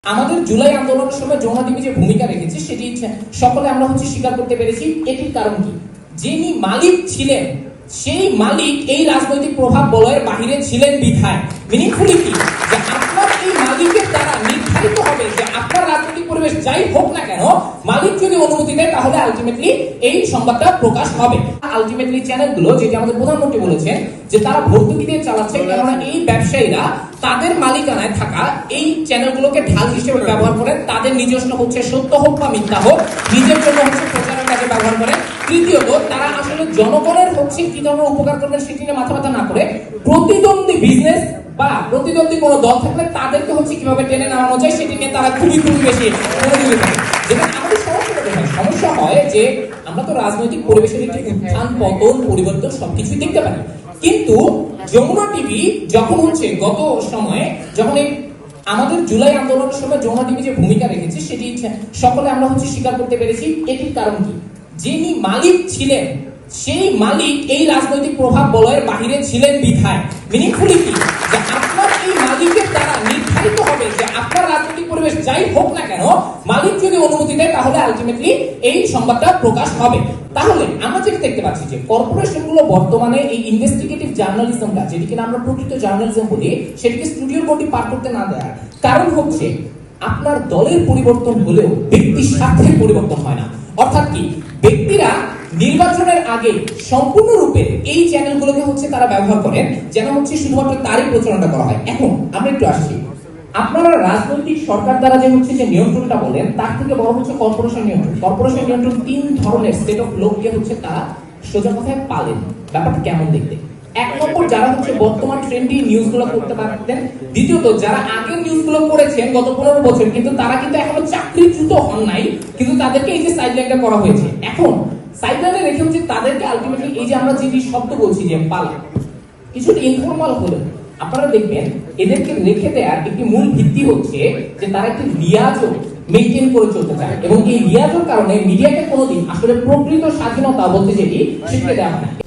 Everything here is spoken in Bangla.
আমাদের জুলাই আন্দোলনের সময় যমুনা টিভি যে ভূমিকা রেখেছে সেটি সকলে আমরা স্বীকার করতে পেরেছি। এটির কারণ কি? যিনি মালিক ছিলেন সেই মালিক এই রাজনৈতিক প্রভাব বলয়ের বাহিরে ছিলেন বিধায়। মিনিংফুলি কি যে আপনার এই মালিকের দ্বারা নির্ধারিত হবে যে আপনার রাজনৈতিক পরিবেশ যাই হোক না কেন, মালিক যদি অনুমতি দেয় তাহলে আলটিমেটলি এই সংবাদটা প্রকাশ হবে। আলটিমেটলি চ্যানেলগুলো, যেটি আমাদের প্রধানমন্ত্রী বলেছেন যে তারা ভর্তুকি দিয়ে চালাচ্ছে, কেননা এই ব্যবসায়ীরা তাদের মালিকানায় থাকা এই চ্যানেলগুলোকে ঢাল হিসেবে ব্যবহার করেন। তাদের নিজস্ব সত্য হোক বা মিথ্যা হোক, নিজের জন্য প্রচারের কাজে ব্যবহার করেন। তৃতীয়ত, তারা আসলে জনগণের কি ধরনের উপকার করবেন সেটি নিয়ে মাথা ব্যথা না করে প্রতিদ্বন্দ্বী বিজনেস বা প্রতিদ্বন্দ্বী কোনো দল থাকলে তাদেরকে কিভাবে টেনে নামানো যায় সেটি নিয়ে তারা খুবই বেশি মনোযোগী থাকে। যেটা আমাদের সমস্যা হয় যে আমরা তো রাজনৈতিক পরিবেশের একটি উত্থান পতন পরিবর্তন সবকিছুই দেখতে পারি, কিন্তু যমুনা টিভি যখন গত সময়ে যখন এই আমাদের জুলাই আন্দোলনের সময় যমুনা টিভি যে ভূমিকা রেখেছে সেটি সকলে আমরা স্বীকার করতে পেরেছি। এটির কারণ কি? যিনি মালিক ছিলেন সেই মালিক এই রাজনৈতিক প্রভাব বলয়ের বাহিরে ছিলেন বিধায়। মিনিংফুলি কি যে আপনার এই মালিকের দ্বারা নির্ধারিত হবে যে আপনার রাজনৈতিক পরিবেশ যাই হোক না কেন, মালিক যদি অনুমতি দেয় তাহলে আলটিমেটলি এই সংবাদটা প্রকাশ হবে। তাহলে আমরা যেটা দেখতে পাচ্ছি যে কর্পোরেশনগুলো বর্তমানে এই ইনভেস্টিগেটিভ জার্নালিজমটা, যেটিকে আমরা প্রকৃত জার্নালিজম বলি, সেটিকে স্টুডিওর গতি পার করতে না দেওয়ার কারণ আপনার দলের পরিবর্তন হলেও ব্যক্তির স্বার্থের পরিবর্তন হয় না। অর্থাৎ কি, ব্যক্তিরা নির্বাচনের আগে সম্পূর্ণরূপে এই চ্যানেলগুলোকে তারা ব্যবহার করেন যেন শুধুমাত্র তারই প্রচারণা করা হয়। এখন আমরা একটু আসছি, আপনারা রাজনৈতিক সরকার দ্বারা যে নিয়ন্ত্রণটা বলেন তার থেকে বড় কর্পোরেশন নিয়ন্ত্রণ। কর্পোরেশন নিয়ন্ত্রণ তিন ধরনের সেট অফ লোককে তারা সোজা কথায় পালেন। ব্যাপারটা কেমন দেখতে? এক নম্বর, যারা বর্তমান ট্রেন্ডি নিউজগুলো করতে পারতেন। দ্বিতীয়ত, যারা আগের নিউজগুলো করেছেন গত 15 বছর, কিন্তু তারা এখনো চাকরিচ্যুত হন নাই, কিন্তু তাদেরকে এই যে সাইডলাইনটা করা হয়েছে, এখন সাইডলাইনে রেখে তাদেরকে আলটিমেটলি এই যে আমরা যে শব্দ বলছি যে পালা, কিছুটা ইনফর্মাল হলো, আপনারা দেখবেন এদেরকে রেখে দেওয়ার একটি মূল ভিত্তি যে তারা একটি রিয়াজও মেইনটেইন করে চলতে চায়, এবং এই রিয়াজের কারণে মিডিয়াকে কোনোদিন আসলে প্রকৃত স্বাধীনতা বলতে যেটি সেটা দেওয়া হয় না।